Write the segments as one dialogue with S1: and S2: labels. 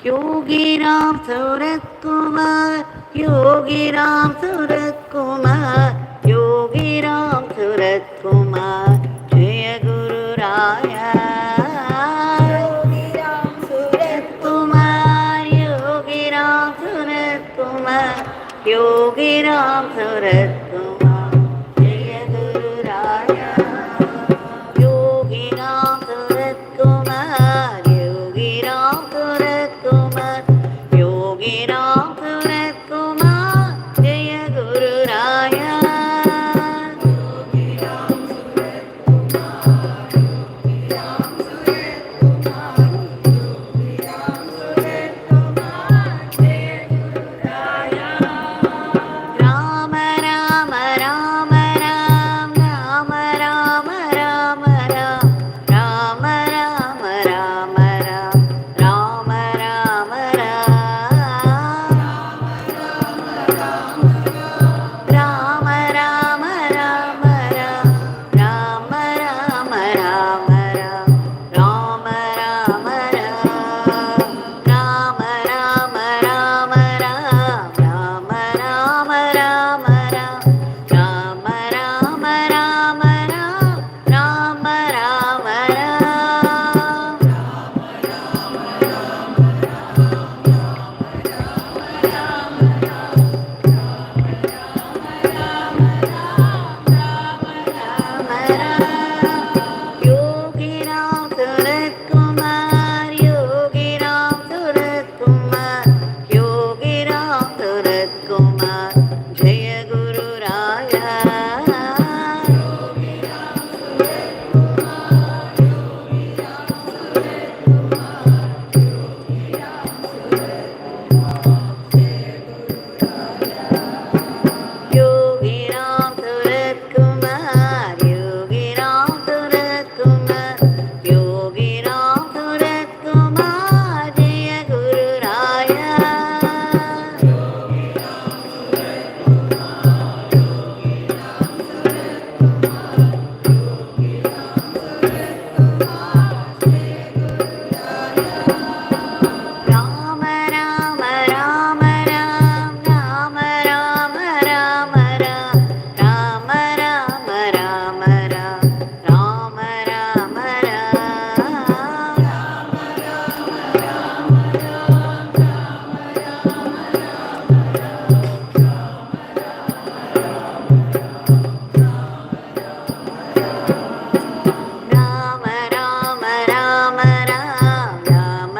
S1: Yogi Ram Surat Kumar, Yogi Ram Surat Kumar, Yogi Ram Surat Kumar, Jaya Guru Raya. Yogi Ram Surat Kumar, Yogi Ram Surat Kumar, Yogi Ram Surat Kumar, Jaya Guru Raya. Yogi Ram Surat Kumar, Yogi Ram Surat Kumar, Yogi Ram Surat Kumar, Jaya Guru Raya. Yogi Ram Surat Kumar, Yogi Ram Surat Kumar, Yogi Ram Surat Kumar, Jaya Guru Raya. Rama Rama Rama Ram Rama Rama Rama Ram Rama Rama Rama Ram Rama Rama Ram Rama Rama Rama Ram Rama Rama Rama Ram Rama Rama Ram Rama Rama Rama Ram Rama Rama Rama Ram Rama Rama Rama Ram Rama Rama Ram Yogi Ram Surat Kumar, Yogi Ram Surat Kumar, Yogi Ram Surat Kumar, Jaya Guru Raya. Yogi Ram Surat Kumar, Yogi Ram Surat Kumar, Yogi Ram Surat Kumar, Jaya Guru Raya. Yogi Ram Surat Kumar, Yogi Ram Surat Kumar, Yogi Ram Surat Kumar, Jaya Guru Raya. Yogi Ram Surat Kumar, Yogi Ram Surat Kumar, Yogi Ram Surat Kumar, Jaya Guru Raya. Rama Rama Rama Ram Rama Rama Rama Ram Rama Rama Rama Ram Rama Rama Rama Rama Rama Ram Rama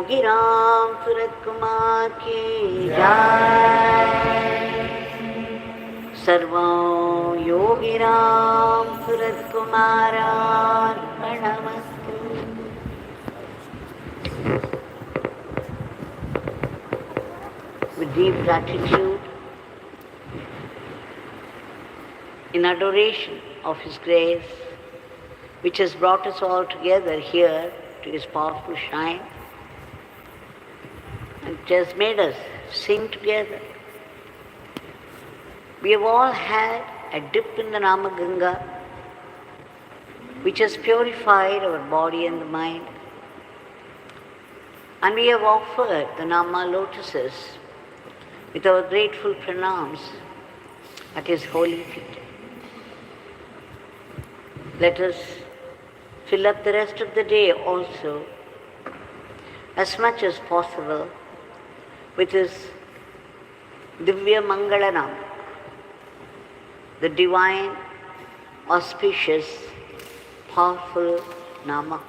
S2: Yogi Ram Surat Kumar की जय। सर्वं Yogi Ram Surat कुमारार्पणमस्तु। With deep gratitude, in adoration of His grace, which has brought us all together here to His powerful shrine, and it has made us sing together. We have all had a dip in the Nama Ganga, which has purified our body and the mind, and we have offered the Nama lotuses with our grateful pranams at His holy feet. Let us fill up the rest of the day also, as much as possible, with His Divya Mangalanam, the divine, auspicious, powerful Nama.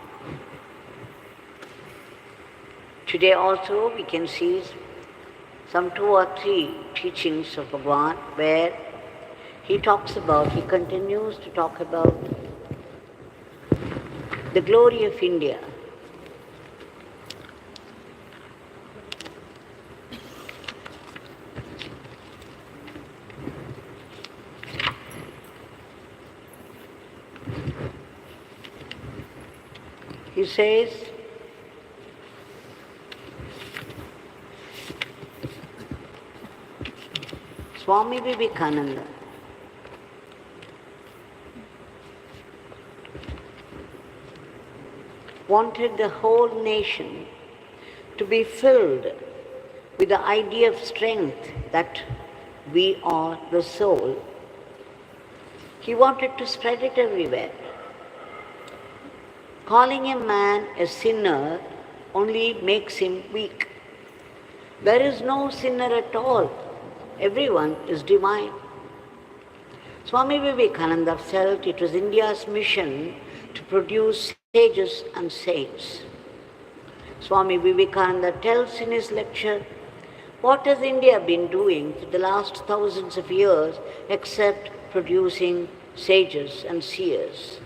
S2: Today also we can see some 2 or 3 teachings of Bhagavan where he continues to talk about the glory of India. He says, Swami Vivekananda wanted the whole nation to be filled with the idea of strength that we are the soul. He wanted to spread it everywhere. Calling a man a sinner only makes him weak. There is no sinner at all. Everyone is divine. Swami Vivekananda felt it was India's mission to produce sages and saints. Swami Vivekananda tells in his lecture, what has India been doing for the last thousands of years except producing sages and seers?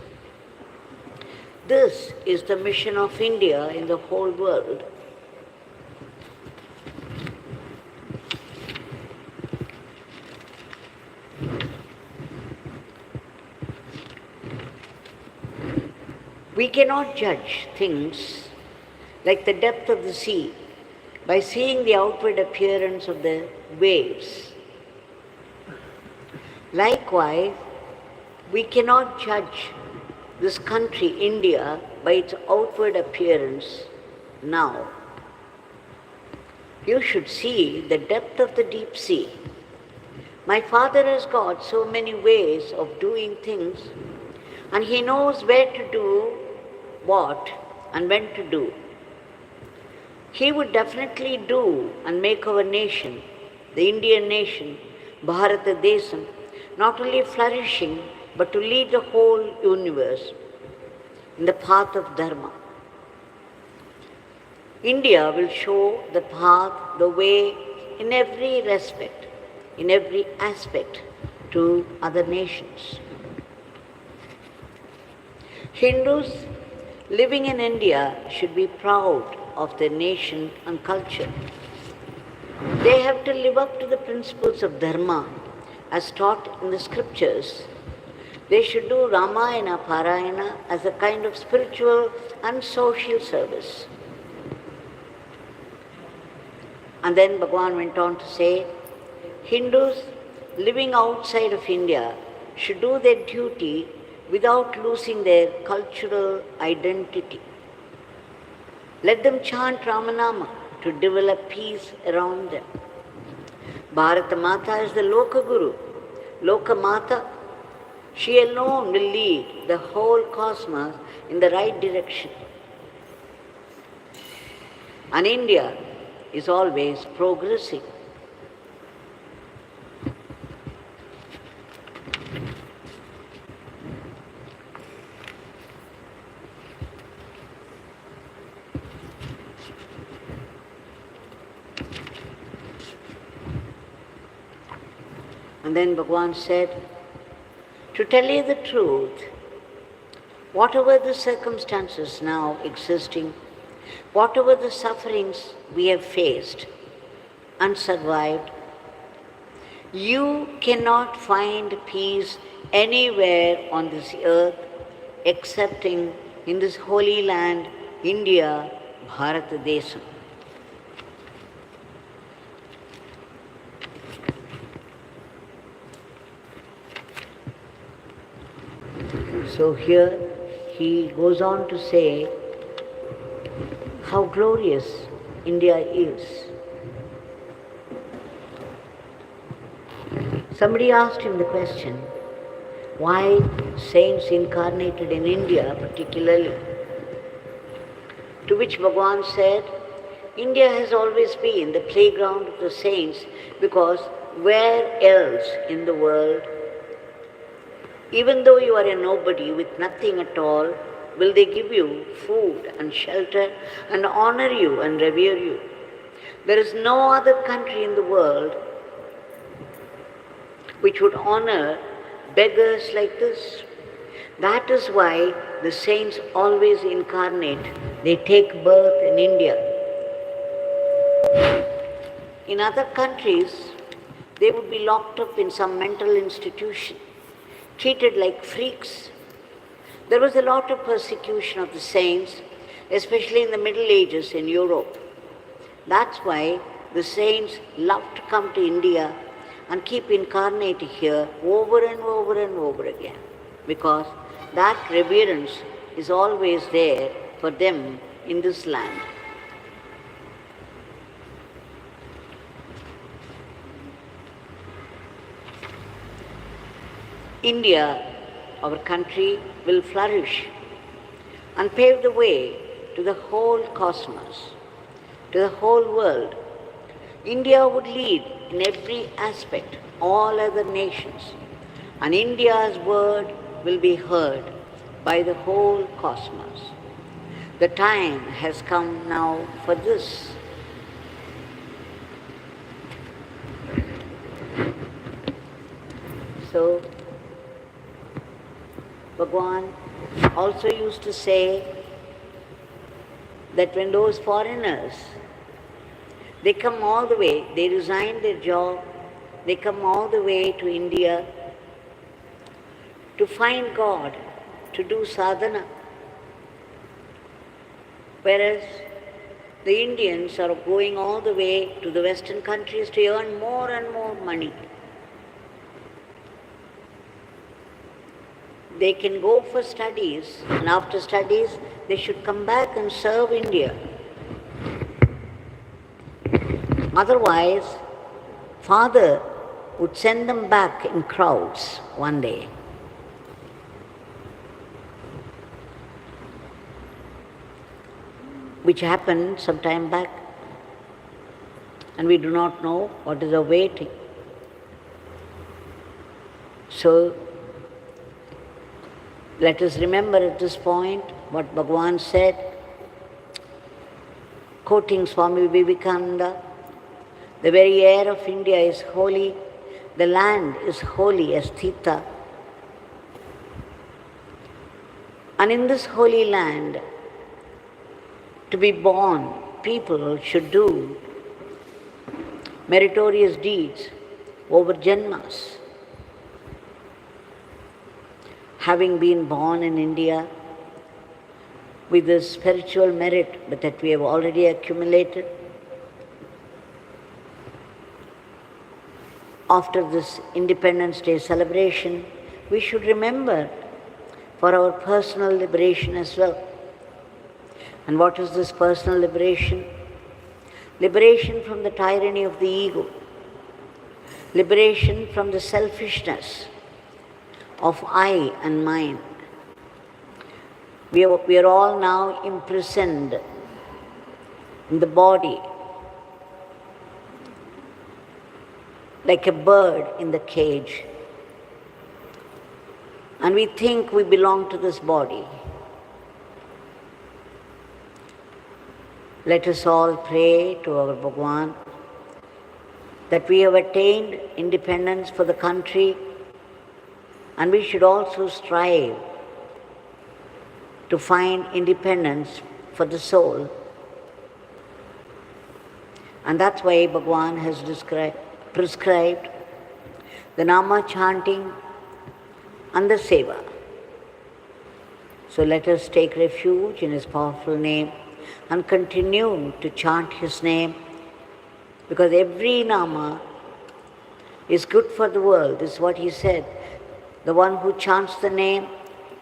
S2: This is the mission of India in the whole world. We cannot judge things like the depth of the sea by seeing the outward appearance of the waves. Likewise, we cannot judge this country, India, by its outward appearance now. You should see the depth of the deep sea. My Father has got so many ways of doing things, and He knows where to do what and when to do. He would definitely do and make our nation, the Indian nation, Bharata Desam, not only flourishing, but to lead the whole universe in the path of Dharma. India will show the path, the way, in every respect, in every aspect to other nations. Hindus living in India should be proud of their nation and culture. They have to live up to the principles of Dharma as taught in the scriptures. They should do Ramayana Parayana as a kind of spiritual and social service. And then Bhagavan went on to say, Hindus living outside of India should do their duty without losing their cultural identity. Let them chant Ramanama to develop peace around them. Bharata Mata is the Loka Guru. Loka Mata, she alone will lead the whole cosmos in the right direction. And India is always progressing. And then Bhagavan said, to tell you the truth, whatever the circumstances now existing, whatever the sufferings we have faced and survived, you cannot find peace anywhere on this earth excepting in this holy land, India, Bharat Desam. So here he goes on to say how glorious India is. Somebody asked him the question, why saints incarnated in India particularly? To which Bhagavan said, India has always been the playground of the saints because where else in the world, even though you are a nobody with nothing at all, will they give you food and shelter and honor you and revere you? There is no other country in the world which would honor beggars like this. That is why the saints always incarnate. They take birth in India. In other countries, they would be locked up in some mental institution, treated like freaks. There was a lot of persecution of the saints, especially in the Middle Ages in Europe. That's why the saints love to come to India and keep incarnating here over and over and over again, because that reverence is always there for them in this land. India, our country, will flourish and pave the way to the whole cosmos, to the whole world. India would lead in every aspect all other nations, and India's word will be heard by the whole cosmos. The time has come now for this. So, Bhagavan also used to say that when those foreigners, they come all the way, they resign their job, they come all the way to India to find God, to do sadhana. Whereas the Indians are going all the way to the Western countries to earn more and more money. They can go for studies, and after studies, they should come back and serve India. Otherwise, Father would send them back in crowds one day. Which happened some time back, and we do not know what is awaiting. So, let us remember at this point what Bhagavan said, quoting Swami Vivekananda, the very air of India is holy, the land is holy as Thita. And in this holy land, to be born, people should do meritorious deeds over janmas. Having been born in India with the spiritual merit that we have already accumulated, after this Independence Day celebration, we should remember for our personal liberation as well. And what is this personal liberation? Liberation from the tyranny of the ego. Liberation from the selfishness of I and mine. We are all now imprisoned in the body like a bird in the cage. And we think we belong to this body. Let us all pray to our Bhagavan that we have attained independence for the country, and we should also strive to find independence for the soul. And that's why Bhagavan has prescribed the Nama chanting and the Seva. So let us take refuge in His powerful name and continue to chant His name, because every Nama is good for the world. This is what He said. The one who chants the name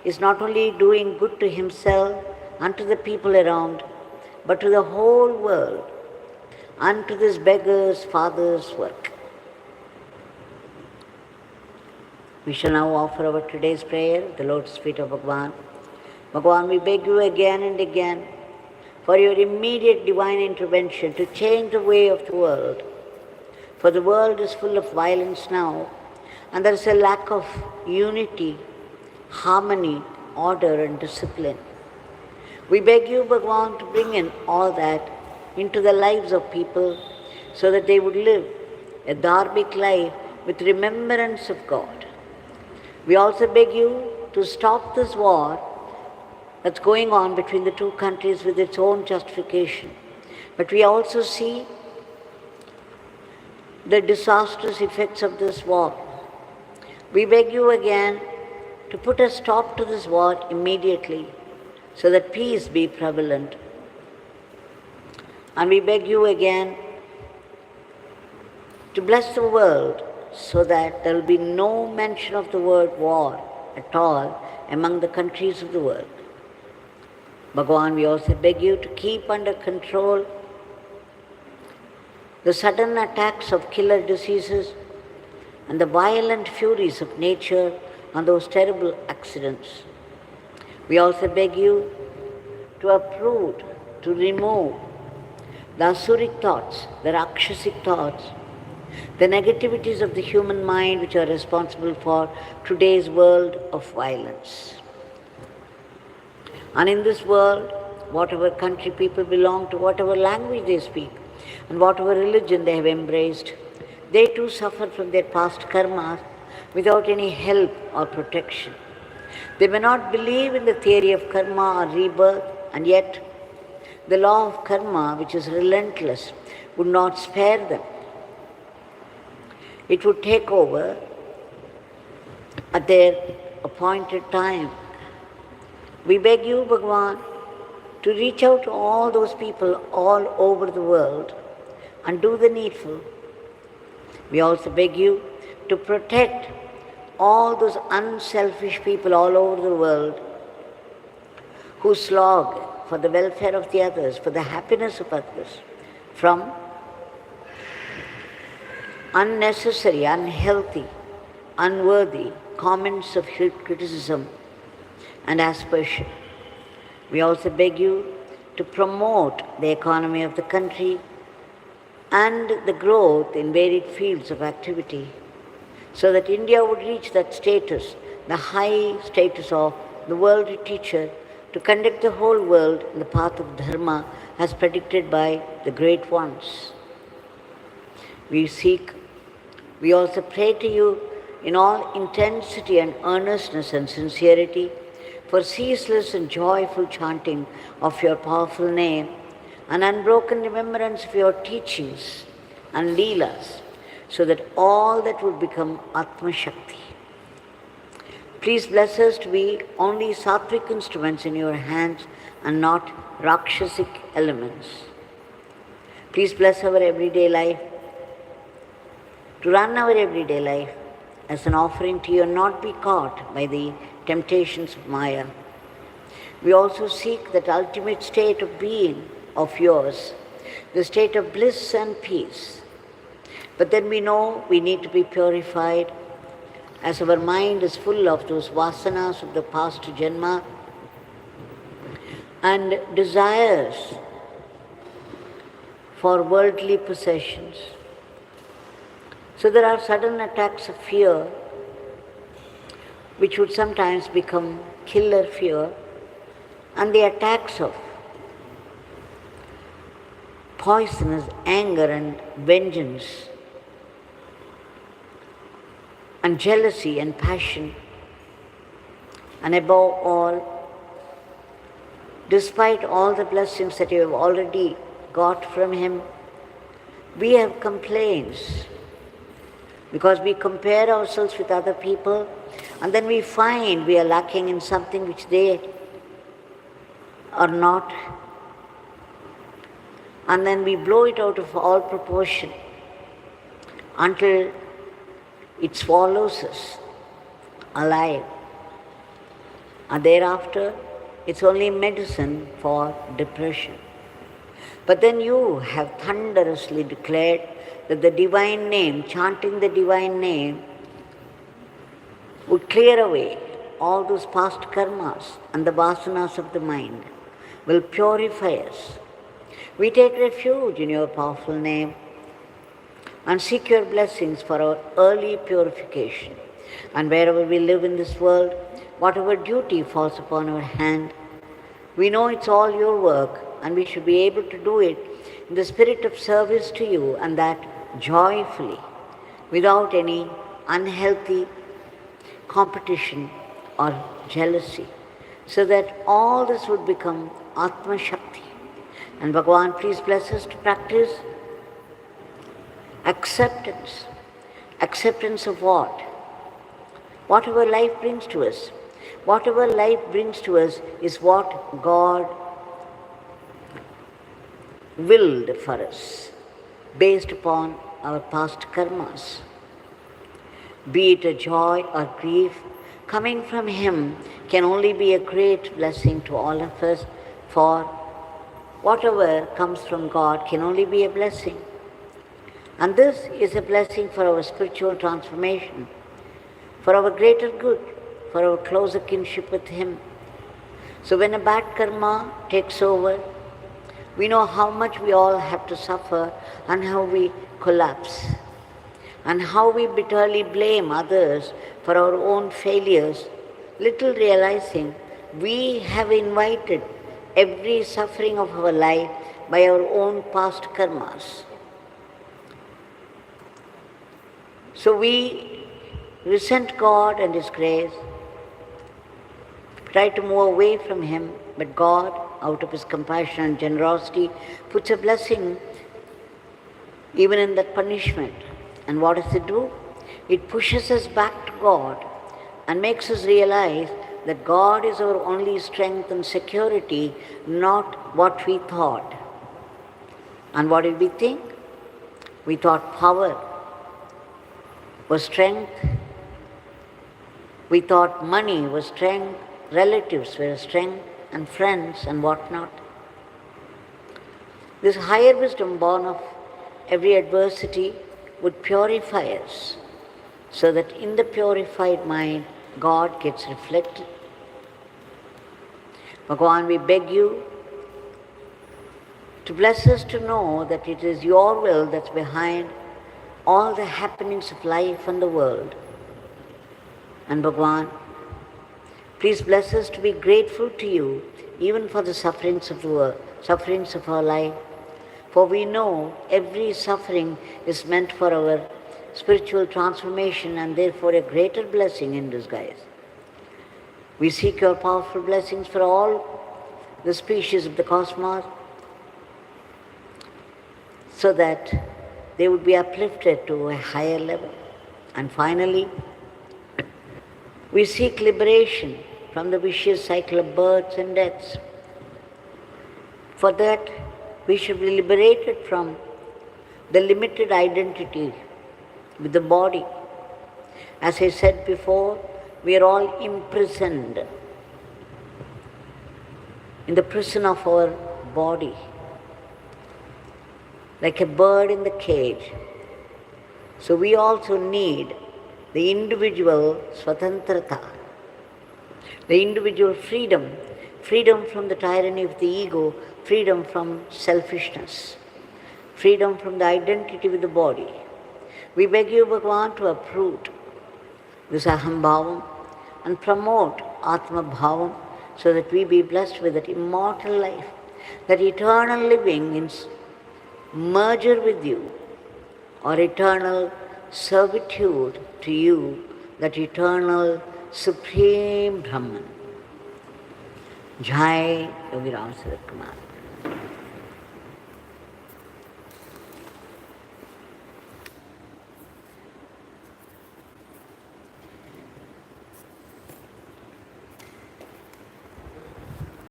S2: is not only doing good to himself and to the people around, but to the whole world and to this beggar's father's work. We shall now offer our today's prayer at the lotus feet of Bhagavan. Bhagavan, we beg you again and again for your immediate divine intervention to change the way of the world. For the world is full of violence now, and there is a lack of unity, harmony, order and discipline. We beg you, Bhagavan, to bring in all that into the lives of people so that they would live a dharmic life with remembrance of God. We also beg you to stop this war that's going on between the two countries with its own justification. But we also see the disastrous effects of this war. We beg you again to put a stop to this war immediately so that peace be prevalent. And we beg you again to bless the world so that there will be no mention of the word war at all among the countries of the world. Bhagavan, we also beg you to keep under control the sudden attacks of killer diseases and the violent furies of nature and those terrible accidents. We also beg you to uproot, to remove the asuric thoughts, the rakshasic thoughts, the negativities of the human mind which are responsible for today's world of violence. And in this world, whatever country people belong to, whatever language they speak, and whatever religion they have embraced, they too suffer from their past karmas without any help or protection. They may not believe in the theory of karma or rebirth, and yet the law of karma, which is relentless, would not spare them. It would take over at their appointed time. We beg you, Bhagavan, to reach out to all those people all over the world and do the needful. We also beg you to protect all those unselfish people all over the world who slog for the welfare of the others, for the happiness of others, from unnecessary, unhealthy, unworthy comments of criticism and aspersion. We also beg you to promote the economy of the country and the growth in varied fields of activity, so that India would reach that status, the high status of the world teacher, to conduct the whole world in the path of dharma as predicted by the great ones. We also pray to you in all intensity and earnestness and sincerity for ceaseless and joyful chanting of your powerful name and unbroken remembrance of your teachings and leelas, so that all that would become Atma Shakti. Please bless us to be only sattvic instruments in your hands and not rakshasic elements. Please bless our everyday life, to run our everyday life as an offering to you and not be caught by the temptations of Maya. We also seek that ultimate state of being of yours, the state of bliss and peace. But then we know we need to be purified, as our mind is full of those vasanas of the past janma and desires for worldly possessions. So there are sudden attacks of fear, which would sometimes become killer fear, and the attacks of poisonous anger and vengeance, and jealousy and passion. And above all, despite all the blessings that you have already got from Him, we have complaints because we compare ourselves with other people and then we find we are lacking in something which they are not, and then we blow it out of all proportion until it swallows us alive. And thereafter, it's only medicine for depression. But then you have thunderously declared that the divine name, chanting the divine name, would clear away all those past karmas and the vasanas of the mind, will purify us. We take refuge in your powerful name and seek your blessings for our early purification. And wherever we live in this world, whatever duty falls upon our hand, we know it's all your work and we should be able to do it in the spirit of service to you, and that joyfully, without any unhealthy competition or jealousy, so that all this would become Atma Shakti. And Bhagavan, please bless us to practice acceptance. Acceptance of what? Whatever life brings to us. Whatever life brings to us is what God willed for us, based upon our past karmas. Be it a joy or grief, coming from Him can only be a great blessing to all of us, for whatever comes from God can only be a blessing. And this is a blessing for our spiritual transformation, for our greater good, for our closer kinship with Him. So when a bad karma takes over, we know how much we all have to suffer and how we collapse and how we bitterly blame others for our own failures, little realizing we have invited every suffering of our life by our own past karmas. So we resent God and His grace, try to move away from Him, but God, out of His compassion and generosity, puts a blessing even in that punishment. And what does it do? It pushes us back to God and makes us realize that God is our only strength and security, not what we thought. And what did we think? We thought power was strength. We thought money was strength, relatives were strength, and friends and whatnot. This higher wisdom born of every adversity would purify us, so that in the purified mind, God gets reflected. Bhagavan, we beg you to bless us to know that it is your will that's behind all the happenings of life and the world. And Bhagavan, please bless us to be grateful to you even for the sufferings of the world, sufferings of our life. For we know every suffering is meant for our spiritual transformation and therefore a greater blessing in disguise. We seek your powerful blessings for all the species of the cosmos, so that they would be uplifted to a higher level. And finally, we seek liberation from the vicious cycle of births and deaths. For that, we should be liberated from the limited identity with the body. As I said before, we are all imprisoned in the prison of our body, like a bird in the cage. So we also need the individual swatantrata, the individual freedom, freedom from the tyranny of the ego, freedom from selfishness, freedom from the identity with the body. We beg you, Bhagavan, to uproot this aham bhavam and promote atma bhavam, so that we be blessed with that immortal life, that eternal living in merger with you, or eternal servitude to you that eternal, supreme Brahman. Jai Yogi Ram Surat Kumar.